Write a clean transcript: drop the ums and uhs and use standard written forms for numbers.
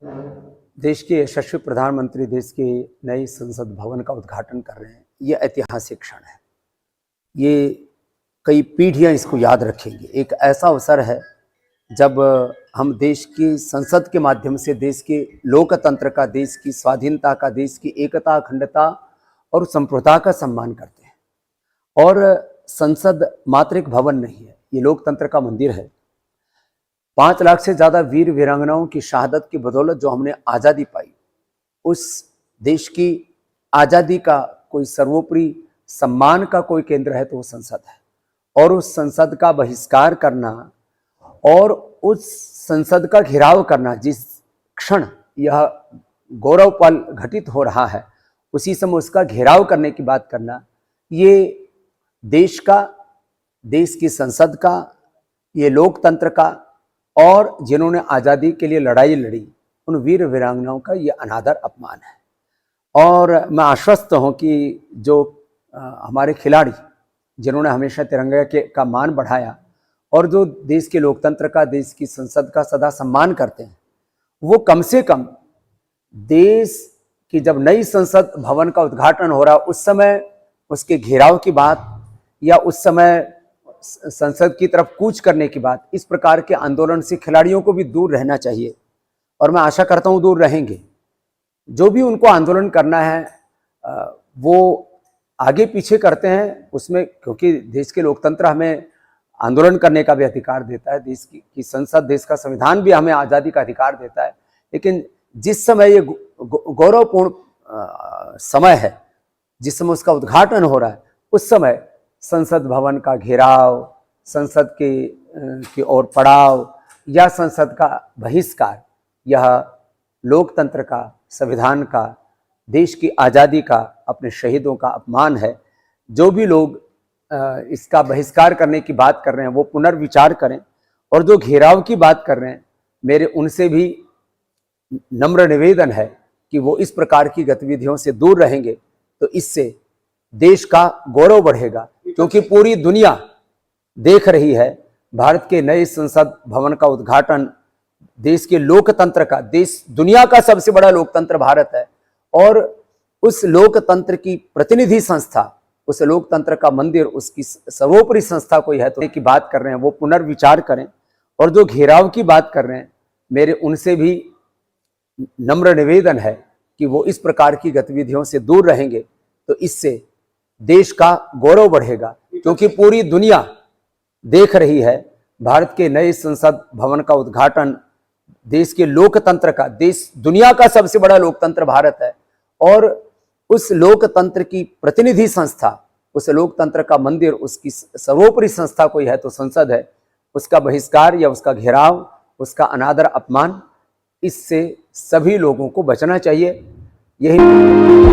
देश के यशस्वी प्रधानमंत्री देश के नए संसद भवन का उद्घाटन कर रहे हैं। ये ऐतिहासिक क्षण है। ये कई पीढ़ियां इसको याद रखेंगी। एक ऐसा अवसर है जब हम देश की संसद के माध्यम से देश के लोकतंत्र का, देश की स्वाधीनता का, देश की एकता, अखंडता और संप्रभुता का सम्मान करते हैं। और संसद मात्र एक भवन नहीं है, ये लोकतंत्र का मंदिर है। 5 लाख से ज़्यादा वीर वीरांगनाओं की शहादत की बदौलत जो हमने आज़ादी पाई, उस देश की आज़ादी का कोई सर्वोपरि सम्मान का कोई केंद्र है तो वो संसद है। और उस संसद का बहिष्कार करना और उस संसद का घेराव करना, जिस क्षण यह गौरव पल घटित हो रहा है उसी समय उसका घेराव करने की बात करना, ये देश का, देश की संसद का, ये लोकतंत्र का और जिन्होंने आज़ादी के लिए लड़ाई लड़ी उन वीर वीरांगनाओं का ये अनादर अपमान है। और मैं आश्वस्त हूँ कि जो हमारे खिलाड़ी जिन्होंने हमेशा तिरंगे का मान बढ़ाया और जो देश के लोकतंत्र का, देश की संसद का सदा सम्मान करते हैं, वो कम से कम देश की जब नई संसद भवन का उद्घाटन हो रहा उस समय उसके घेराव की बात या उस समय संसद की तरफ कूच करने की बात, इस प्रकार के आंदोलन से खिलाड़ियों को भी दूर रहना चाहिए। और मैं आशा करता हूँ दूर रहेंगे। जो भी उनको आंदोलन करना है वो आगे पीछे करते हैं उसमें, क्योंकि देश के लोकतंत्र हमें आंदोलन करने का भी अधिकार देता है, देश की संसद, देश का संविधान भी हमें आज़ादी का अधिकार देता है। लेकिन जिस समय ये गौरवपूर्ण समय है, जिस समय उसका उद्घाटन हो रहा है, उस समय संसद भवन का घेराव, संसद की ओर पड़ाव या संसद का बहिष्कार, यह लोकतंत्र का, संविधान का, देश की आज़ादी का, अपने शहीदों का अपमान है। जो भी लोग इसका बहिष्कार करने की बात कर रहे हैं वो पुनर्विचार करें। और जो घेराव की बात कर रहे हैं, मेरे उनसे भी नम्र निवेदन है कि वो इस प्रकार की गतिविधियों से दूर रहेंगे तो इससे देश का गौरव बढ़ेगा। क्योंकि पूरी दुनिया देख रही है भारत के नए संसद भवन का उद्घाटन, देश के लोकतंत्र का, देश दुनिया का सबसे बड़ा लोकतंत्र भारत है, और उस लोकतंत्र की प्रतिनिधि संस्था, उस लोकतंत्र का मंदिर, उसकी सर्वोपरि संस्था कोई है तो की बात कर रहे हैं वो पुनर्विचार करें। और जो घेराव की बात कर रहे हैं, मेरे उनसे भी नम्र निवेदन है कि वो इस प्रकार की गतिविधियों से दूर रहेंगे तो इससे देश का गौरव बढ़ेगा। क्योंकि पूरी दुनिया देख रही है भारत के नए संसद भवन का उद्घाटन, देश के लोकतंत्र का, देश दुनिया का सबसे बड़ा लोकतंत्र भारत है, और उस लोकतंत्र की प्रतिनिधि संस्था, उस लोकतंत्र का मंदिर, उसकी सर्वोपरि संस्था कोई है तो संसद है। उसका बहिष्कार या उसका घेराव, उसका अनादर, अपमान, इससे सभी लोगों को बचना चाहिए। यही